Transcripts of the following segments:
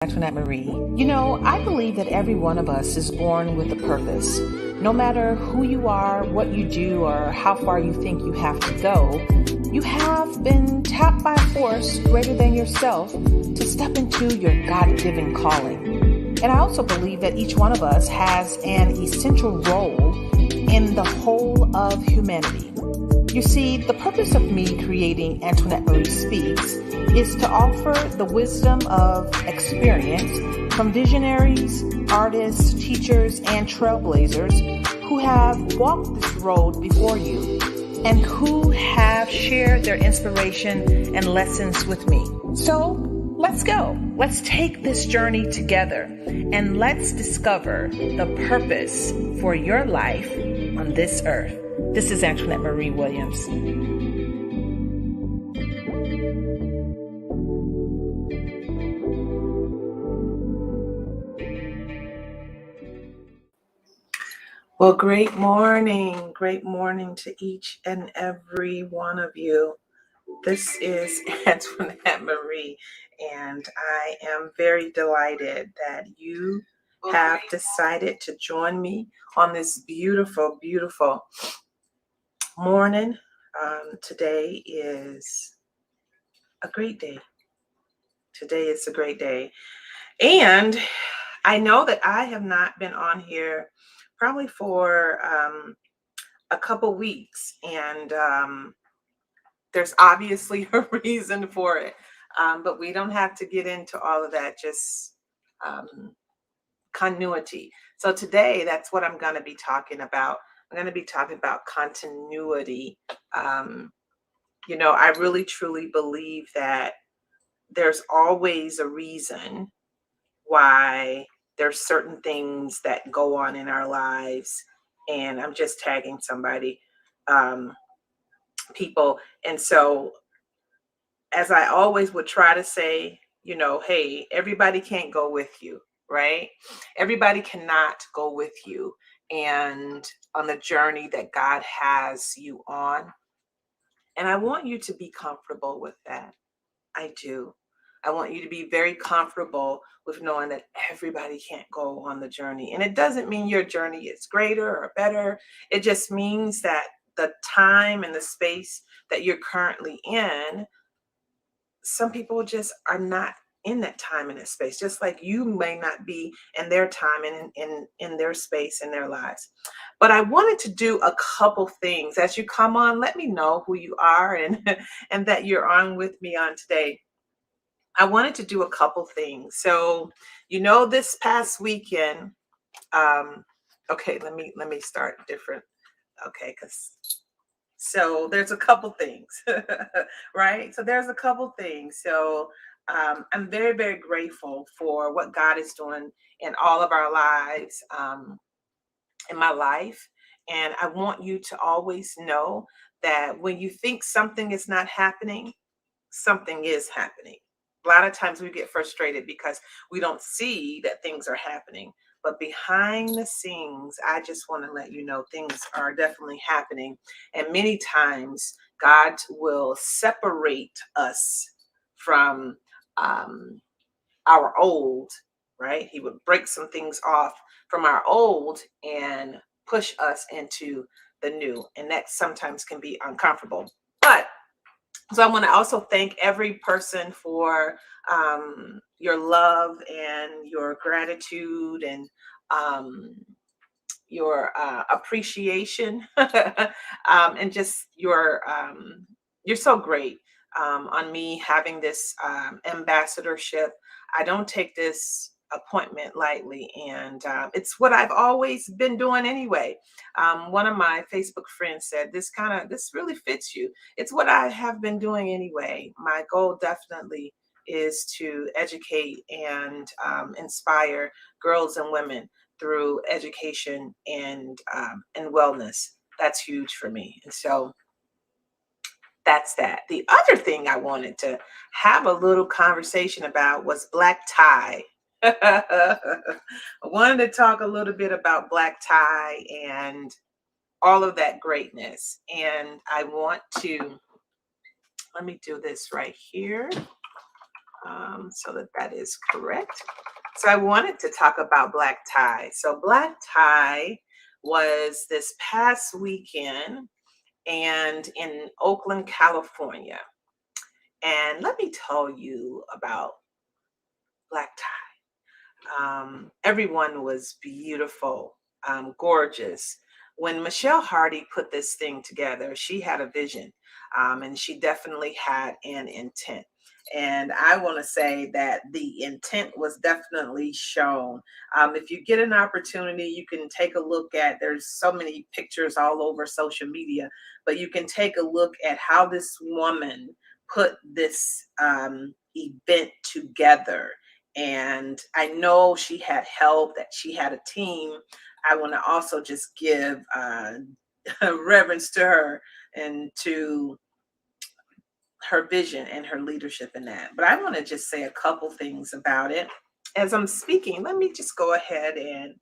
Antoinette Marie. I believe that every one of us is born with a purpose. No matter who you are, what you do, or how far you think you have to go, you have been tapped by a force greater than yourself to step into your God-given calling. And I also believe that each one of us has an essential role in the whole of humanity. You see, the purpose of me creating Antoinette Marie Speaks is to offer the wisdom of experience from visionaries, artists, teachers, and trailblazers who have walked this road before you and who have shared their inspiration and lessons with me. So let's go. Let's take this journey together and let's discover the purpose for your life on this earth. This is Antoinette Marie Williams. Well, great morning. Great morning to each and every one of you. This is Antoinette Marie, and I am very delighted that you have decided to join me on this beautiful, beautiful morning. Today is a great day. Today is a great day. And I know that I have not been on here probably for a couple weeks, and there's obviously a reason for it, but we don't have to get into all of that, just continuity. So today, that's what I'm going to be talking about. I'm going to be talking about continuity. I really truly believe that there's always a reason why there's certain things that go on in our lives. And I'm just tagging somebody, people. And so, as I always would try to say, hey, everybody can't go with you, right? Everybody cannot go with you and on the journey that God has you on. And I want you to be comfortable with that. I do. I want you to be very comfortable with knowing that everybody can't go on the journey. And it doesn't mean your journey is greater or better. It just means that the time and the space that you're currently in, some people just are not in that time and that space, just like you may not be in their time and in their space in their lives. But I wanted to do a couple things. As you come on, let me know who you are and and that you're on with me on today. I wanted to do a couple things. So, this past weekend, okay, let me start different. Okay, so there's a couple things, right? So there's a couple things. So I'm very, very grateful for what God is doing in all of our lives, in my life. And I want you to always know that when you think something is not happening, something is happening. A lot of times we get frustrated because we don't see that things are happening. But behind the scenes, I just want to let you know things are definitely happening. And many times, God will separate us from our old, right? He would break some things off from our old and push us into the new. And that sometimes can be uncomfortable. But so I want to also thank every person for your love and your gratitude and your appreciation and just you're so great on me having this ambassadorship. I don't take this appointment lightly, and it's what I've always been doing anyway. One of my Facebook friends said this really fits you. It's what I have been doing anyway. My goal definitely is to educate and inspire girls and women through education and wellness. That's huge for me. And so that's that. The other thing I wanted to have a little conversation about was black tie. I wanted to talk a little bit about black tie and all of that greatness. And I want to, let me do this right here. so that that is correct. So I wanted to talk about black tie. So black tie was this past weekend and in Oakland, California. And let me tell you about black tie. Everyone was beautiful, gorgeous. When Michelle Hardy put this thing together, she had a vision, and she definitely had an intent. And I want to say that the intent was definitely shown. If you get an opportunity, you can take a look at, there's so many pictures all over social media, but you can take a look at how this woman put this event together. And I know she had help, that she had a team. I want to also just give reverence to her and to her vision and her leadership in that. But I want to just say a couple things about it. As I'm speaking, let me just go ahead and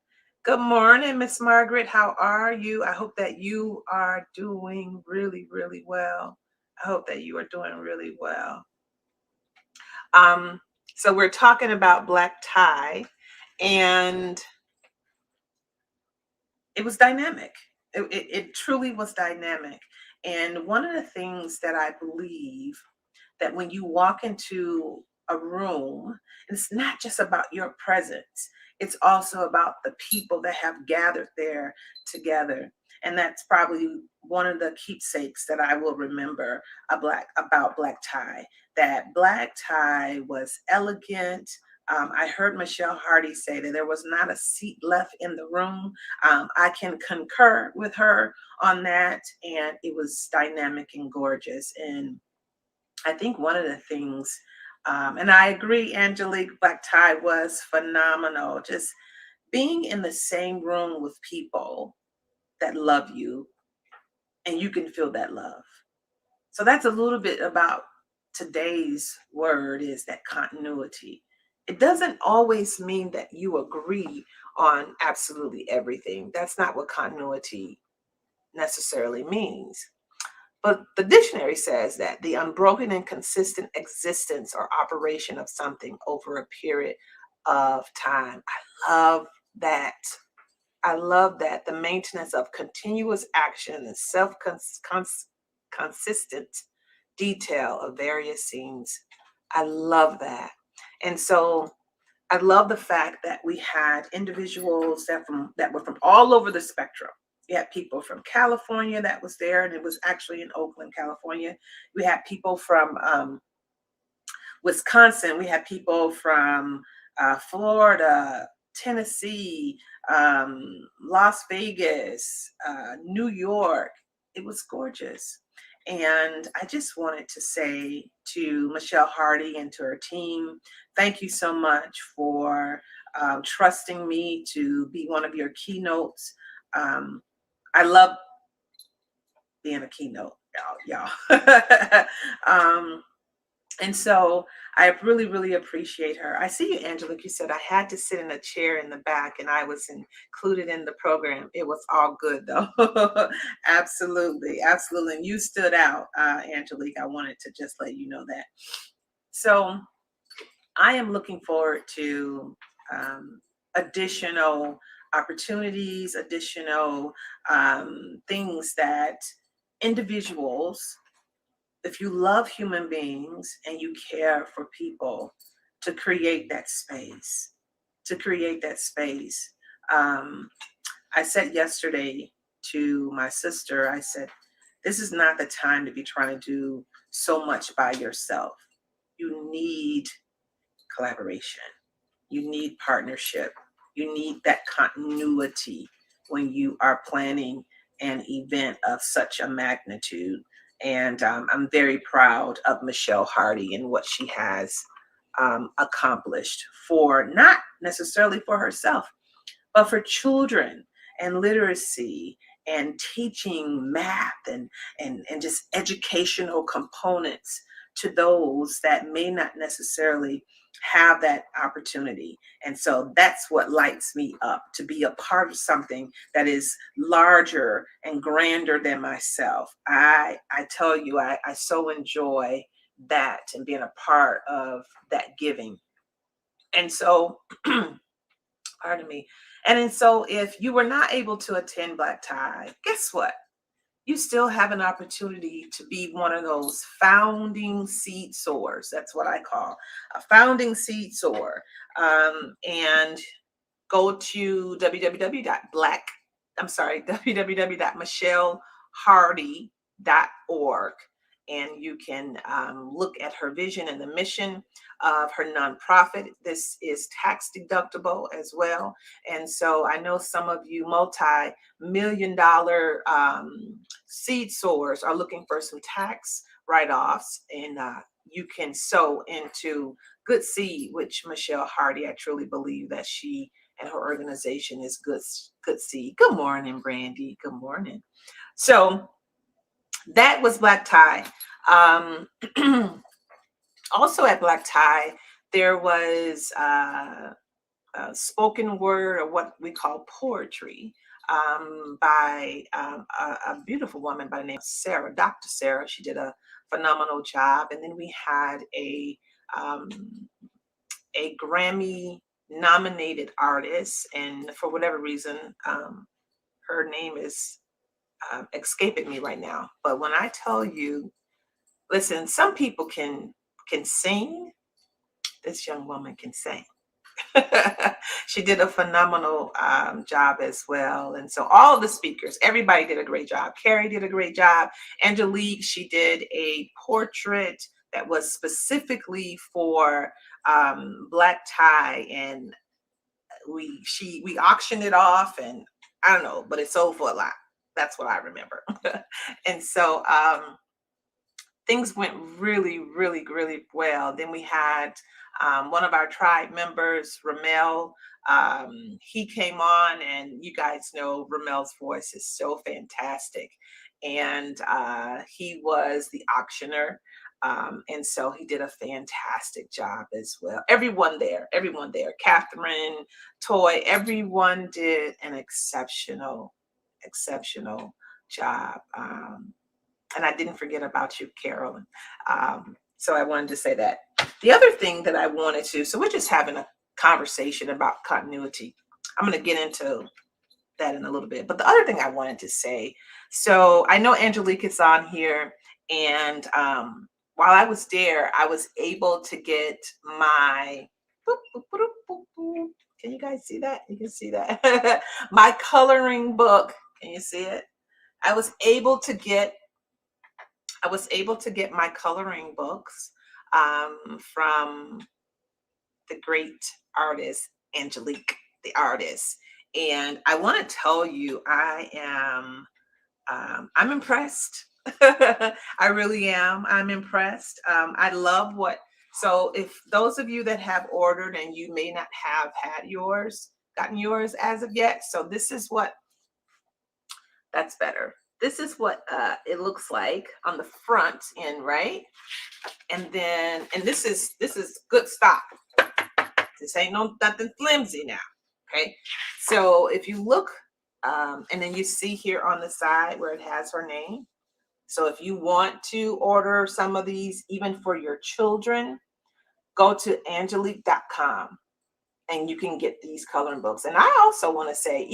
good morning, Miss Margaret. How are you? I hope that you are doing really, really well. I hope that you are doing really well. Um, so we're talking about black tie, and it was dynamic. It truly was dynamic. And one of the things that I believe, that when you walk into a room, it's not just about your presence, it's also about the people that have gathered there together. And that's probably one of the keepsakes that I will remember about black tie. That black tie was elegant. I heard Michelle Hardy say that there was not a seat left in the room. I can concur with her on that. And it was dynamic and gorgeous. And I think one of the things, and I agree, Angelique, black tie was phenomenal. Just being in the same room with people that love you, and you can feel that love. So that's a little bit about today's word, is that continuity. It doesn't always mean that you agree on absolutely everything. That's not what continuity necessarily means. But the dictionary says that the unbroken and consistent existence or operation of something over a period of time. I love that. I love that. The maintenance of continuous action and self consistent detail of various scenes. I love that. And so I love the fact that we had individuals that were from all over the spectrum. We had people from California that was there, and it was actually in Oakland, California. We had people from Wisconsin. We had people from Florida, Tennessee, Las Vegas, New York. It was gorgeous. And I just wanted to say to Michelle Hardy and to her team, thank you so much for trusting me to be one of your keynotes. I love being a keynote, y'all. And so I really, really appreciate her. I see you, Angelique. You said I had to sit in a chair in the back and I was included in the program. It was all good though. Absolutely. Absolutely. And you stood out, Angelique. I wanted to just let you know that. So I am looking forward to additional opportunities, additional things that individuals, if you love human beings and you care for people, to create that space, to create that space. Um, I said yesterday to my sister, I said, this is not the time to be trying to do so much by yourself. You need collaboration. You need partnership. You need that continuity when you are planning an event of such a magnitude. And I'm very proud of Michelle Hardy and what she has accomplished, for not necessarily for herself, but for children and literacy and teaching math and just educational components to those that may not necessarily have that opportunity. And so that's what lights me up, to be a part of something that is larger and grander than myself. I tell you, I so enjoy that and being a part of that giving. And so, pardon me. And so, if you were not able to attend Black Tie, guess what? You still have an opportunity to be one of those founding seed sowers. That's what I call a founding seed sower. And go to www.michellehardy.org, and you can look at her vision and the mission of her nonprofit. This is tax deductible as well. And so I know some of you multi-million dollar seed sowers are looking for some tax write-offs, and you can sow into good seed, which Michelle Hardy, I truly believe that she and her organization is good seed. Good morning, Brandy. Good morning. So that was Black Tie. Also at Black Tie, there was spoken word, or what we call poetry, by a beautiful woman by the name of Sarah, Dr. Sarah. She did a phenomenal job. And then we had um, a Grammy nominated artist, and for whatever reason, her name is escaping me right now. But when I tell you, listen, some people can sing. This young woman can sing. She did a phenomenal job as well. And so all the speakers, everybody did a great job. Carrie did a great job. Angelique, she did a portrait that was specifically for Black Tie, and we auctioned it off, and I don't know, but it sold for a lot. That's what I remember. And so things went really, really, really well. Then we had one of our tribe members, Ramel. He came on, and you guys know Ramel's voice is so fantastic. And he was the auctioneer. And so he did a fantastic job as well. Everyone there, Catherine, Toy, everyone did an exceptional job. And I didn't forget about you, Carolyn. So I wanted to say that. The other thing that I wanted to, so we're just having a conversation about continuity. I'm going to get into that in a little bit. But the other thing I wanted to say, so I know Angelique is on here, and while I was there, I was able to get my, can you guys see that? You can see that. My coloring book. Can you see it? I was able to get my coloring books from the great artist, Angelique, the artist. And I want to tell you, I'm impressed. I really am. I'm impressed. I love so if those of you that have ordered and you may not have gotten yours as of yet. So this is what, that's better. This is what it looks like on the front end, right? And this is good stock. This ain't nothing flimsy now. Okay. So if you look, and then you see here on the side where it has her name. So if you want to order some of these, even for your children, go to angelique.com and you can get these coloring books. And I also want to say,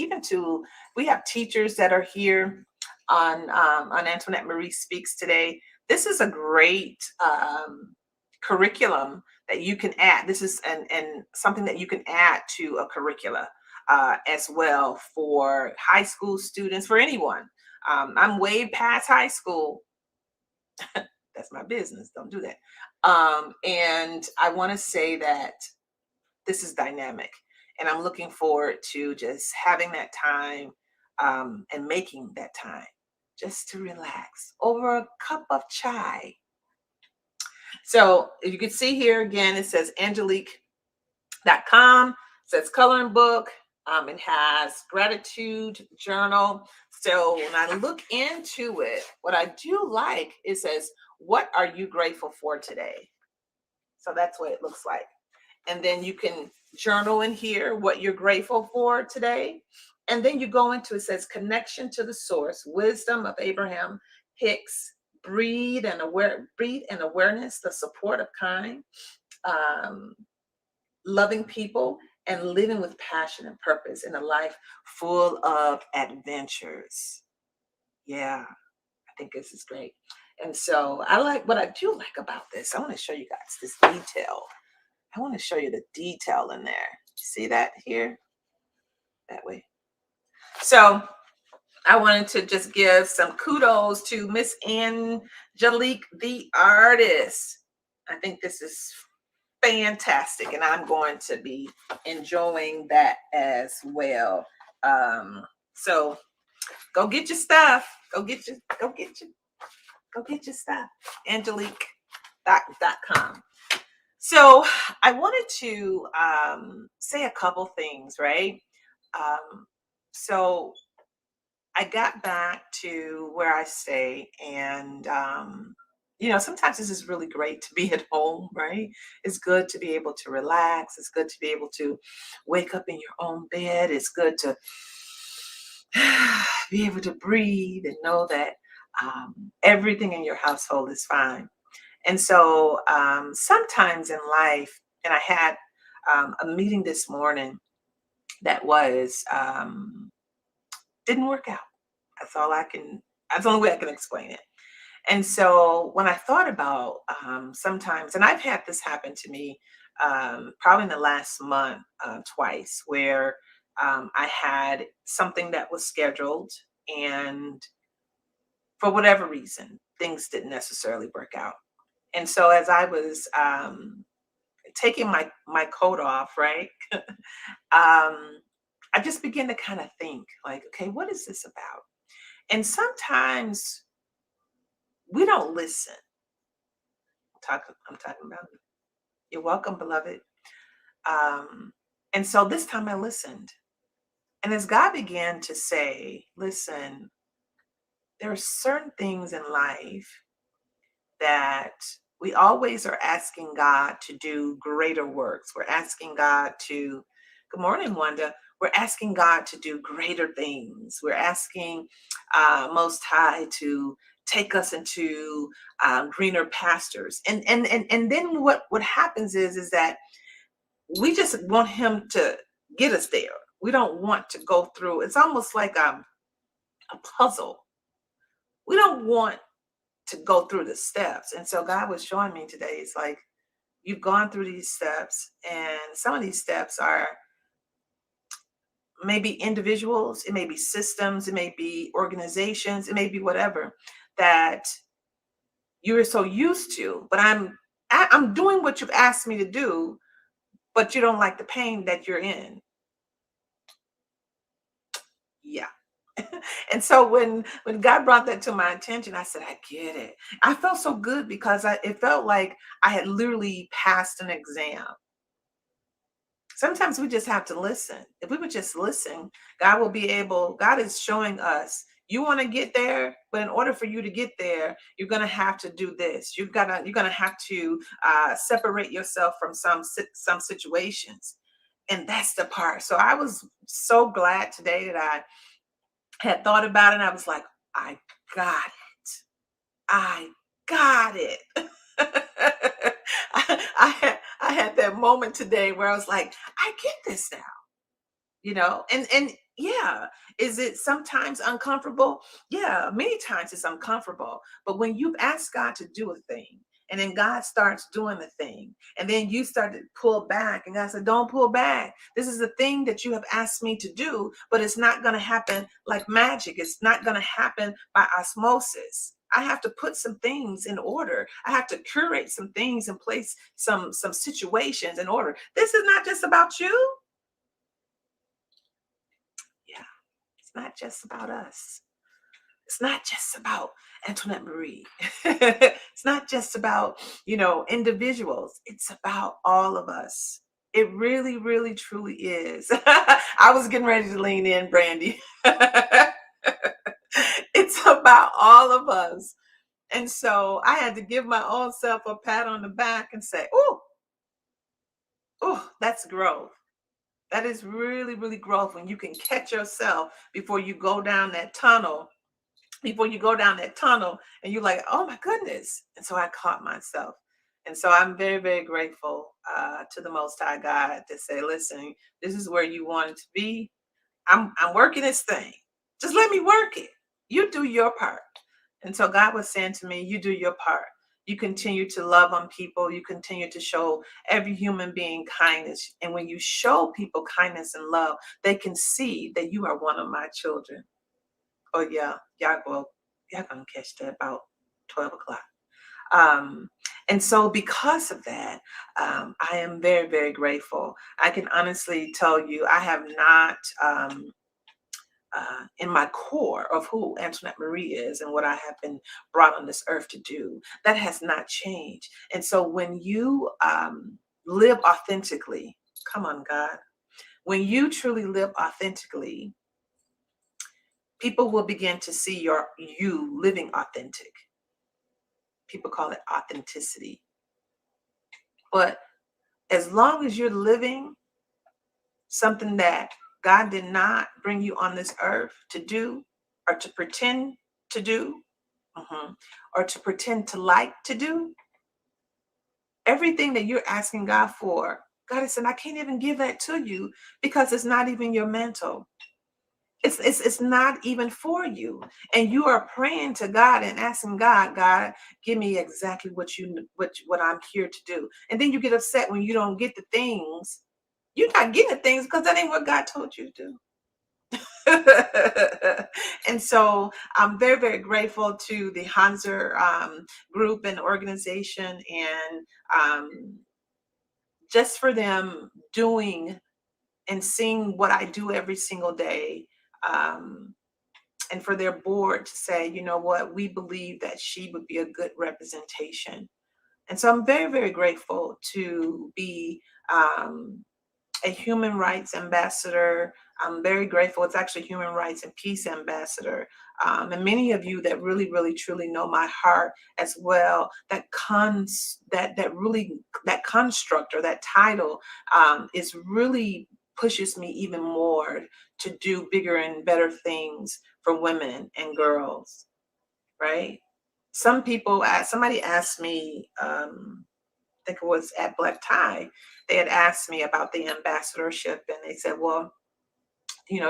we have teachers that are here on Antoinette Marie Speaks today. This is a great curriculum that you can add. This is and something that you can add to a curricula as well for high school students, for anyone. I'm way past high school. That's my business. Don't do that. And I want to say that this is dynamic, and I'm looking forward to just having that time and making that time just to relax over a cup of chai. So you can see here again, it says angelique.com. It says coloring book. It has gratitude journal. So when I look into it, what I do like, it says, what are you grateful for today? So that's what it looks like. And then you can journal in here what you're grateful for today. And then you go into, it says connection to the source, wisdom of Abraham Hicks breed and awareness, the support of kind, um, loving people, and living with passion and purpose in a life full of adventures. Yeah, I think this is great. And so I like what I do like about this. I want to show you guys this detail. I want to show you the detail in there. See that here? That way. So I wanted to just give some kudos to Miss Angelique, the artist. I think this is fantastic, and I'm going to be enjoying that as well. So go get your stuff. Go get your stuff. Angelique.com. So I wanted to say a couple things, right? Um, so I got back to where I stay, and sometimes this is really great to be at home, right? It's good to be able to relax. It's good to be able to wake up in your own bed. It's good to be able to breathe and know that everything in your household is fine. And so sometimes in life, and I had a meeting this morning that was didn't work out. That's all I can. That's the only way I can explain it. And so when I thought about sometimes, and I've had this happen to me probably in the last month twice, where I had something that was scheduled, and for whatever reason, things didn't necessarily work out. And so as I was taking my coat off, right, I just began to kind of think, like, okay, what is this about? And sometimes we don't listen. I'm talking about. You're welcome, beloved. Um, and so this time I listened. And as God began to say, listen, there are certain things in life that we always are asking God to do greater works. We're asking God to, good morning, Wanda. We're asking God to do greater things. We're asking Most High to take us into greener pastures. And then what happens is that we just want Him to get us there. We don't want to go through. It's almost like a puzzle. We don't want to go through the steps. And so God was showing me today, it's like you've gone through these steps, and some of these steps are maybe individuals, it may be systems, it may be organizations, it may be whatever that you're so used to. But I'm doing what you've asked me to do, but you don't like the pain that you're in. Yeah. And so when God brought that to my attention, I said, I get it. I felt so good because it felt like I had literally passed an exam. Sometimes we just have to listen. If we would just listen, God is showing us, you want to get there, but in order for you to get there, you're going to have to do this. You're going to have to separate yourself from some situations. And that's the part. So I was so glad today that I had thought about it. And I was like, I got it. I got it. I had that moment today where I was like, I get this now, and yeah, is it sometimes uncomfortable? Yeah, many times it's uncomfortable. But when you've asked God to do a thing, and then God starts doing the thing, and then you start to pull back, and God said, don't pull back. This is the thing that you have asked me to do, but it's not going to happen like magic. It's not going to happen by osmosis. I have to put some things in order. I have to curate some things in place, some situations in order. This is not just about you. Yeah, it's not just about us. It's not just about Antoinette Marie. It's not just about, individuals. It's about all of us. It really, really, truly is. I was getting ready to lean in, Brandy. It's about all of us. And so I had to give my own self a pat on the back and say, oh, that's growth. That is really, really growth when you can catch yourself before you go down that tunnel before you go down that tunnel and you're like, oh my goodness. And so I caught myself. And so I'm very, very grateful to the Most High God to say, listen, this is where you wanted to be. I'm working this thing. Just let me work it. You do your part. And so God was saying to me, you do your part. You continue to love on people. You continue to show every human being kindness. And when you show people kindness and love, they can see that you are one of my children. Oh yeah, y'all gonna catch that about 12 o'clock. Um, and so because of that, I am very, very grateful. I can honestly tell you, I have not, in my core of who Antoinette Marie is and what I have been brought on this earth to do, that has not changed. And so when you live authentically, come on, God, when you truly live authentically, people will begin to see you living authentic. People call it authenticity. But as long as you're living something that God did not bring you on this earth to do or to pretend to do, or to pretend to like to do, everything that you're asking God for, God is saying, I can't even give that to you because it's not even your mantle. It's not even for you. And you are praying to God and asking God, God, give me exactly what I'm here to do. And then you get upset when you don't get the things. You're not getting the things because that ain't what God told you to do. And so I'm very, very grateful to the Hanser group and organization, and just for them doing and seeing what I do every single day. Um, and for their board to say, you know what, we believe that she would be a good representation. And so I'm very, very grateful to be a human rights ambassador. I'm very grateful. It's actually human rights and peace ambassador. And many of you that really, really, truly know my heart as well. That construct or that title is really pushes me even more to do bigger and better things for women and girls. Right? Somebody asked me. I think it was at Black Tie, they had asked me about the ambassadorship, and they said, well, you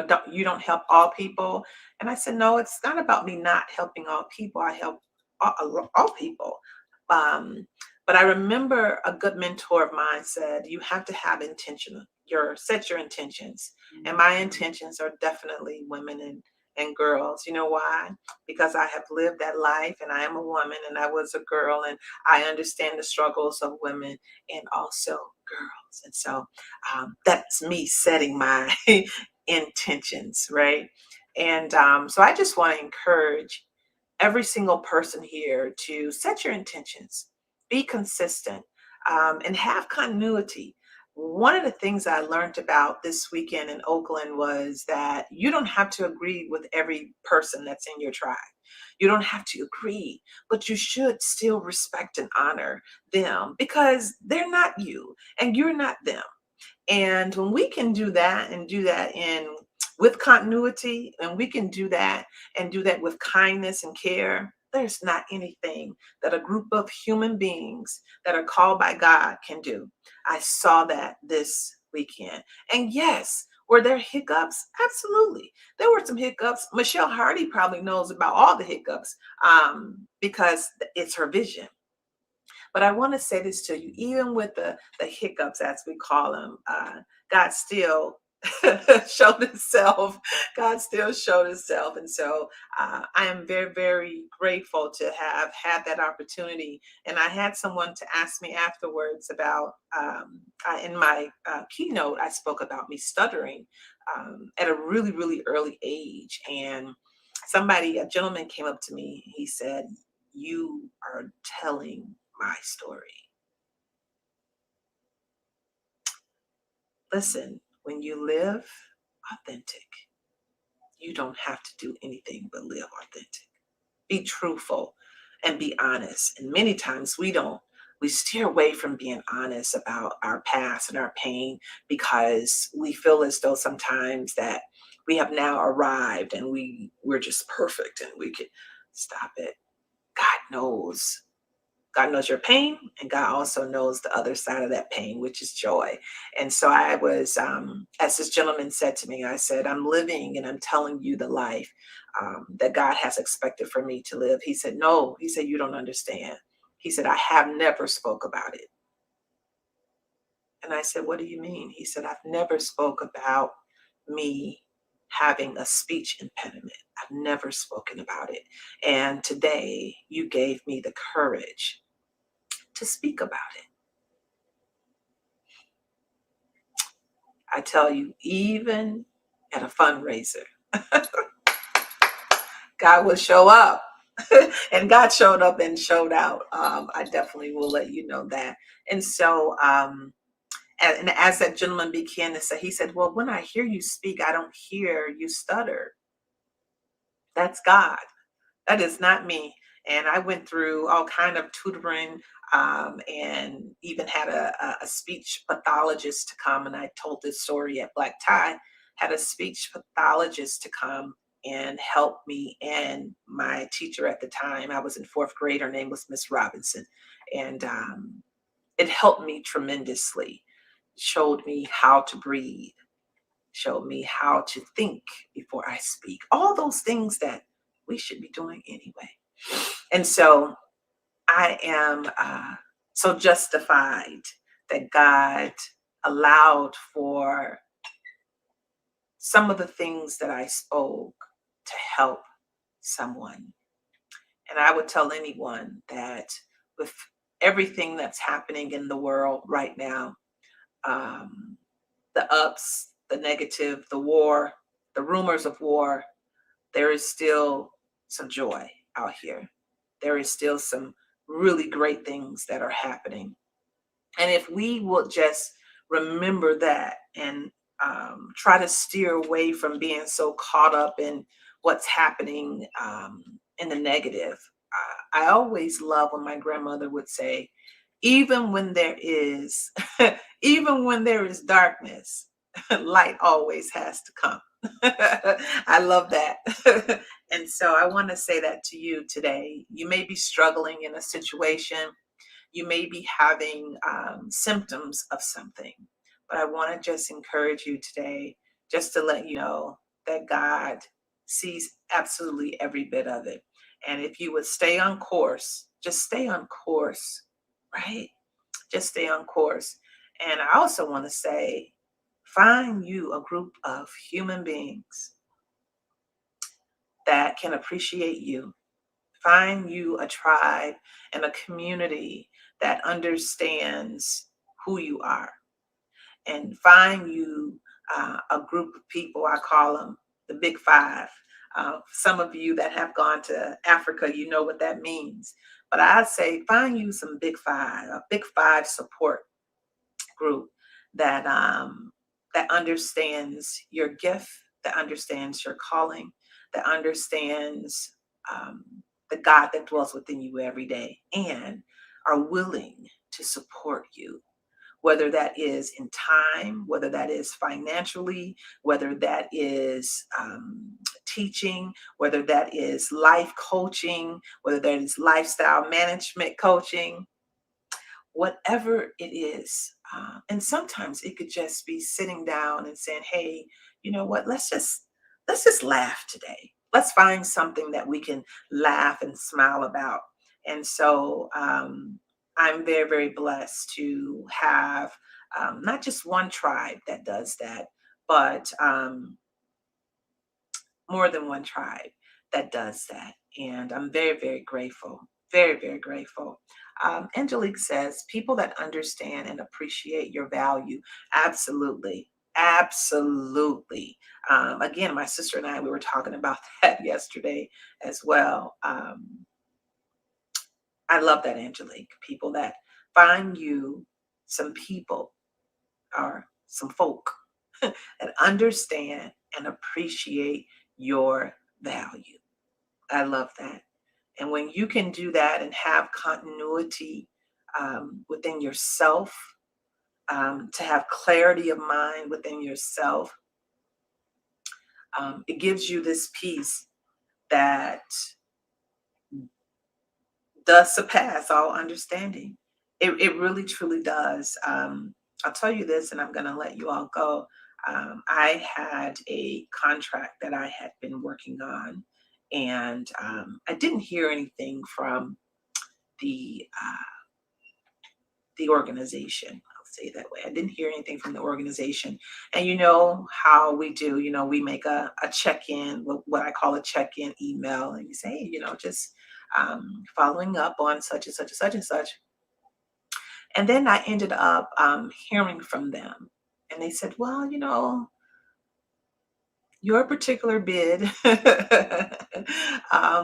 don't help all people. And I said, no, it's not about me not helping all people. I help all people. Um, but I remember a good mentor of mine said, you have to have set your intentions. And my intentions are definitely women and girls. You know why? Because I have lived that life, and I am a woman and I was a girl, and I understand the struggles of women and also girls. And so that's me setting my intentions, right? And so I just want to encourage every single person here to set your intentions, be consistent, and have continuity. One of the things I learned about this weekend in Oakland was that you don't have to agree with every person that's in your tribe. You don't have to agree, but you should still respect and honor them because they're not you and you're not them. And when we can do that and do that in with continuity, and we can do that and do that with kindness and care, there's not anything that a group of human beings that are called by God can do. I saw that this weekend. And yes, were there hiccups? Absolutely. There were some hiccups. Michelle Hardy probably knows about all the hiccups because it's her vision. But I want to say this to you, even with the hiccups, as we call them, God still showed himself. God still showed himself. And so I am very, very grateful to have had that opportunity. And I had someone to ask me afterwards about, in my keynote, I spoke about me stuttering at a really, really early age. And a gentleman came up to me. He said, you are telling my story. Listen, when you live authentic, you don't have to do anything but live authentic. Be truthful and be honest. And many times we steer away from being honest about our past and our pain because we feel as though sometimes that we have now arrived and we're just perfect and we could stop it. God knows. God knows your pain, and God also knows the other side of that pain, which is joy. And so I was, as this gentleman said to me, I said, I'm living and I'm telling you the life that God has expected for me to live. He said, no, he said, you don't understand. He said, I have never spoke about it. And I said, what do you mean? He said, I've never spoke about me having a speech impediment. I've never spoken about it. And today you gave me the courage to speak about it. I tell you, even at a fundraiser, God will show up. And God showed up and showed out. I definitely will let you know that. And so, and as that gentleman began to say, he said, well, when I hear you speak, I don't hear you stutter. That's God. That is not me. And I went through all kind of tutoring, and even had a speech pathologist to come. And I told this story at Black Tie, had a speech pathologist to come and help me. And my teacher at the time, I was in fourth grade, her name was Miss Robinson. And it helped me tremendously, showed me how to breathe, showed me how to think before I speak, all those things that we should be doing anyway. And so I am so justified that God allowed for some of the things that I spoke to help someone. And I would tell anyone that with everything that's happening in the world right now, um, the ups, the negative, the war, the rumors of war, there is still some joy out here. There is still some really great things that are happening. And if we will just remember that and try to steer away from being so caught up in what's happening in the negative. I always love when my grandmother would say, even when there is, even when there is darkness, light always has to come. I love that. And so I want to say that to you today. You may be struggling in a situation, you may be having symptoms of something, but I want to just encourage you today, just to let you know that God sees absolutely every bit of it. And if you would stay on course, just stay on course, right? Just stay on course. And I also want to say, find you a group of human beings that can appreciate you. Find you a tribe and a community that understands who you are. And find you a group of people, I call them the Big Five. Some of you that have gone to Africa, you know what that means. But I say find you some Big Five, a Big Five support group that that understands your gift, that understands your calling, that understands um, the God that dwells within you every day, and are willing to support you, whether that is in time, whether that is financially, whether that is teaching, whether that is life coaching, whether that is lifestyle management coaching, whatever it is. And sometimes it could just be sitting down and saying, hey, you know what, let's just laugh today. Let's find something that we can laugh and smile about. And so I'm very, very blessed to have not just one tribe that does that, but more than one tribe that does that. And I'm very, very grateful, very, very grateful. Angelique says, people that understand and appreciate your value. Absolutely. Absolutely. Again, my sister and I, we were talking about that yesterday as well. I love that, Angelique. People that find you some people or some folk that understand and appreciate your value. I love that. And when you can do that and have continuity within yourself, to have clarity of mind within yourself, It gives you this peace that does surpass all understanding. It really truly does. I'll tell you this, and I'm going to let you all go. I had a contract that I had been working on, and I didn't hear anything from the the organization. I'll say it that way. I didn't hear anything from the organization. And you know how we do, we make a check-in, what I call a check-in email, and you say, hey, just following up on such and such and such and such. And then I ended up hearing from them. And they said, well, your particular bid,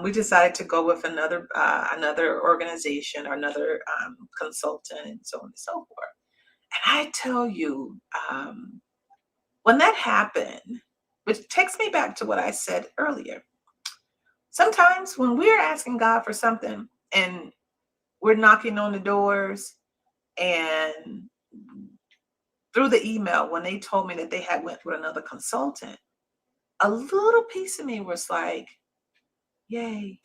we decided to go with another organization or another consultant, and so on and so forth. And I tell you, when that happened, which takes me back to what I said earlier. Sometimes when we're asking God for something and we're knocking on the doors, and through the email, when they told me that they had went with another consultant, a little piece of me was like, yay.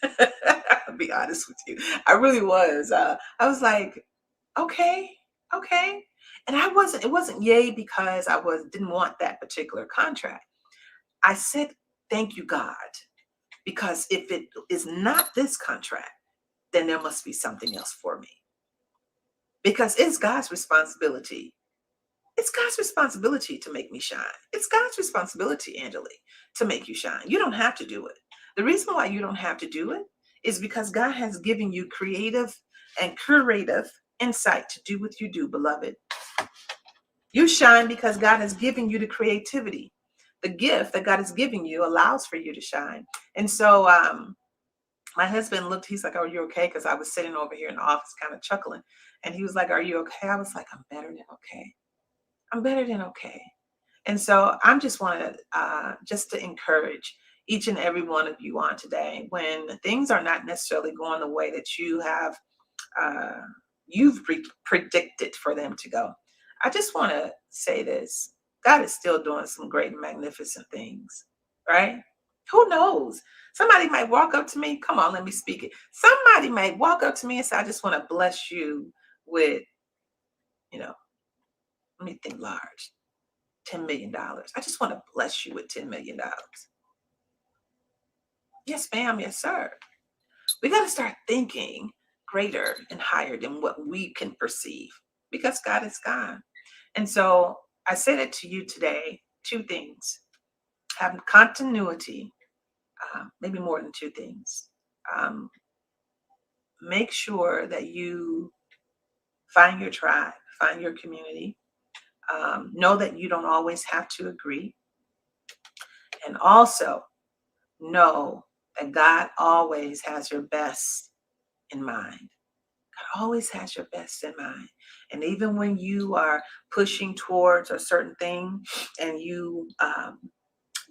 I'll be honest with you. I really was. I was like, okay, okay. And it wasn't yay because didn't want that particular contract. I said, thank you, God, because if it is not this contract, then there must be something else for me. Because it's God's responsibility. It's God's responsibility to make me shine. It's God's responsibility, Angelique, to make you shine. You don't have to do it. The reason why you don't have to do it is because God has given you creative and curative insight to do what you do, beloved. You shine because God has given you the creativity. The gift that God has given you allows for you to shine. And so my husband looked, he's like, are you okay? Because I was sitting over here in the office kind of chuckling. And he was like, are you okay? I was like, I'm better than okay. I'm better than okay. And so I'm just wanted just to encourage each and every one of you on today, when things are not necessarily going the way that uh, predicted for them to go. I just want to say this: God is still doing some great and magnificent things, right? Who knows? Somebody might walk up to me. Come on, let me speak it. Somebody might walk up to me and say, I just want to bless you with, let me think large. $10 million. I just want to bless you with $10 million. Yes, ma'am. Yes, sir. We got to start thinking greater and higher than what we can perceive, because God is God. And so I say that to you today, two things: have continuity, maybe more than two things. Um, make sure that you find your tribe, find your community. Know that you don't always have to agree. And also know that God always has your best in mind. God always has your best in mind. And even when you are pushing towards a certain thing, and you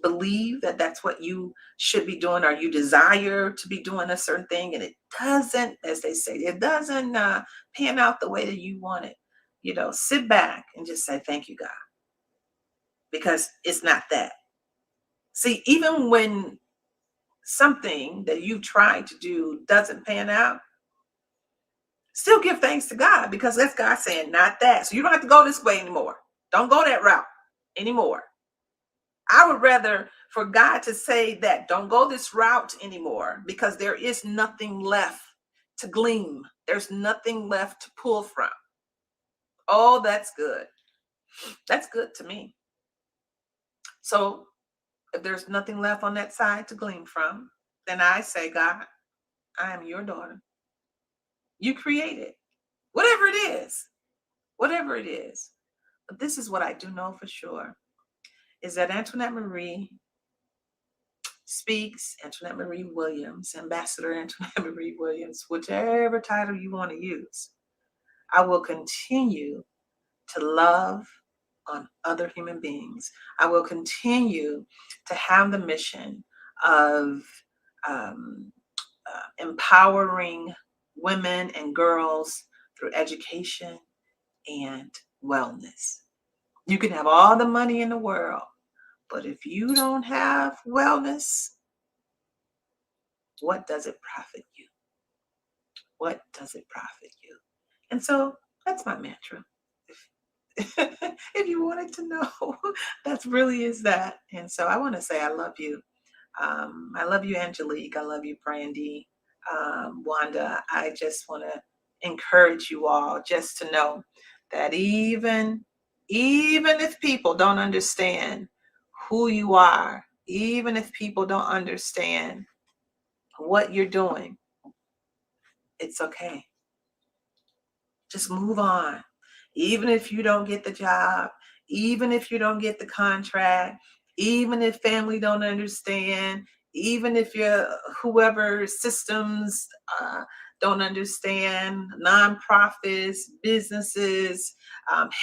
believe that that's what you should be doing, or you desire to be doing a certain thing, and it doesn't, as they say, it doesn't pan out the way that you want it, sit back and just say, thank you, God, because it's not that. See, even when something that you tried to do doesn't pan out, still give thanks to God, because that's God saying, not that. So you don't have to go this way anymore. Don't go that route anymore. I would rather for God to say that, don't go this route anymore, because there is nothing left to glean. There's nothing left to pull from. Oh, that's good. That's good to me. So if there's nothing left on that side to glean from, then I say, God, I am your daughter. You created whatever it is, whatever it is. But this is what I do know for sure, is that Antoinette Marie speaks, Antoinette Marie Williams, Ambassador Antoinette Marie Williams, whichever title you want to use, I will continue to love on other human beings. I will continue to have the mission of empowering women and girls through education and wellness. You can have all the money in the world, But if you don't have wellness, what does it profit you? What does it profit you? And so that's my mantra. If you wanted to know, that's really is that. And so I want to say I love you. I love you, Angelique. I love you, Brandy, Wanda. I just want to encourage you all just to know that even if people don't understand who you are, even if people don't understand what you're doing, it's okay. Just move on. Even if you don't get the job, even if you don't get the contract, even if family don't understand, even if your whoever systems don't understand, nonprofits, businesses,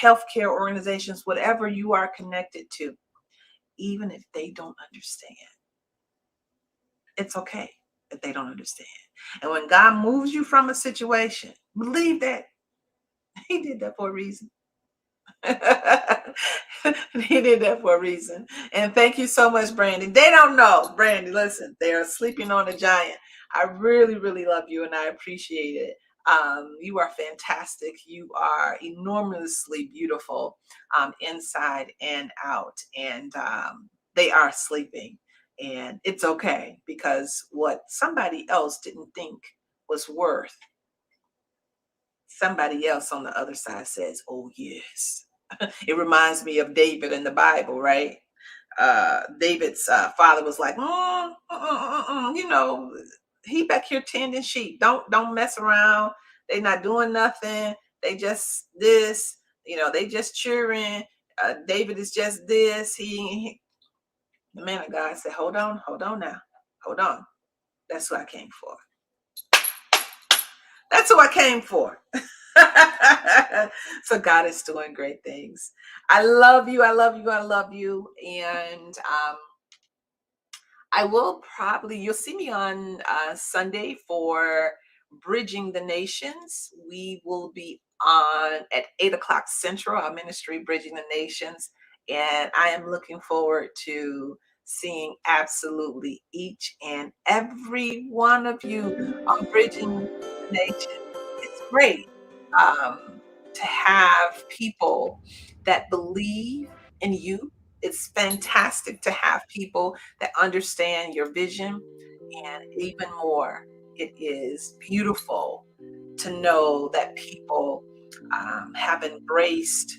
healthcare organizations, whatever you are connected to, even if they don't understand, it's okay if they don't understand. And when God moves you from a situation, believe that He did that for a reason. He did that for a reason. And thank you so much, Brandy. They don't know. Brandy, listen, they are sleeping on a giant. I really, really love you and I appreciate it. You are fantastic. You are enormously beautiful, inside and out. And they are sleeping. And it's okay because what somebody else didn't think was worth, somebody else on the other side says, oh, yes. It reminds me of David in the Bible, right? David's father was like, you know, he back here tending sheep. Don't mess around. They not doing nothing. They just this, you know, they just cheering. David is just this. The man of God said, hold on now. Hold on. That's who I came for. That's who I came for. So God is doing great things. I love you. I love you. I love you. And I will probably, you'll see me on Sunday for Bridging the Nations. We will be on at 8 o'clock Central, our ministry, Bridging the Nations. And I am looking forward to seeing absolutely each and every one of you on Bridging the Nations. It's great to have people that believe in you. It's fantastic to have people that understand your vision. And even more, it is beautiful to know that people have embraced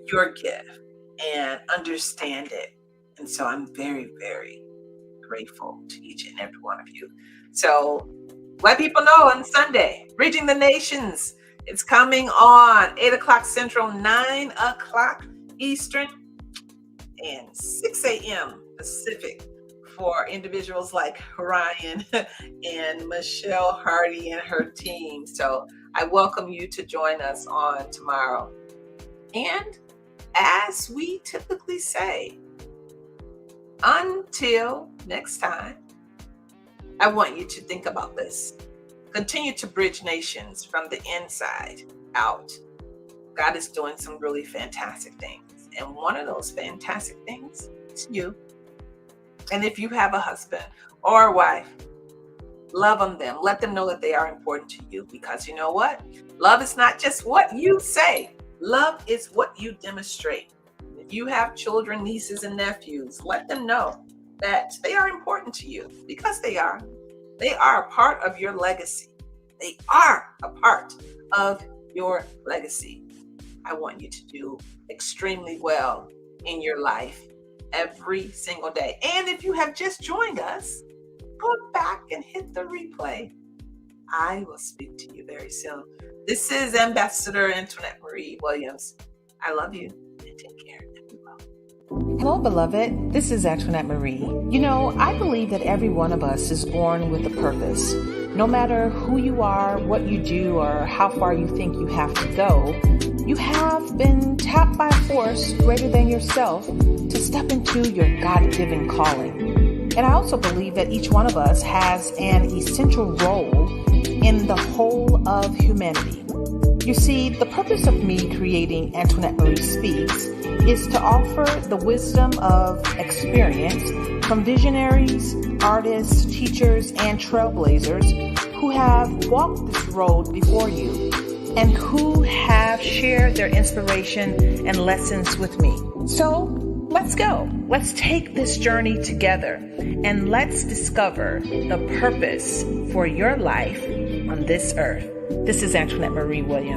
your gift and understand it. And so I'm very, very grateful to each and every one of you. So let people know on Sunday, Bridging the Nations. It's coming on 8 o'clock Central, 9 o'clock Eastern, and 6 a.m. Pacific for individuals like Ryan and Michelle Hardy and her team. So I welcome you to join us on tomorrow. And as we typically say, until next time, I want you to think about this. Continue to bridge nations from the inside out. God is doing some really fantastic things. And one of those fantastic things is you. And if you have a husband or a wife, love on them. Let them know that they are important to you. Because you know what? Love is not just what you say. Love is what you demonstrate. If you have children, nieces, and nephews, let them know that they are important to you because they are. They are a part of your legacy. They are a part of your legacy. I want you to do extremely well in your life every single day. And if you have just joined us, go back and hit the replay. I will speak to you very soon. This is Ambassador Antoinette Marie Williams. I love you and take care. Hello, beloved. This is Antoinette Marie. You know, I believe that every one of us is born with a purpose. No matter who you are, what you do, or how far you think you have to go, you have been tapped by a force greater than yourself to step into your God-given calling. And I also believe that each one of us has an essential role in the whole of humanity. You see, the purpose of me creating Antoinette Marie Speaks is to offer the wisdom of experience from visionaries, artists, teachers, and trailblazers who have walked this road before you and who have shared their inspiration and lessons with me. So let's go. Let's take this journey together and let's discover the purpose for your life on this earth. This is Antoinette Marie Williams.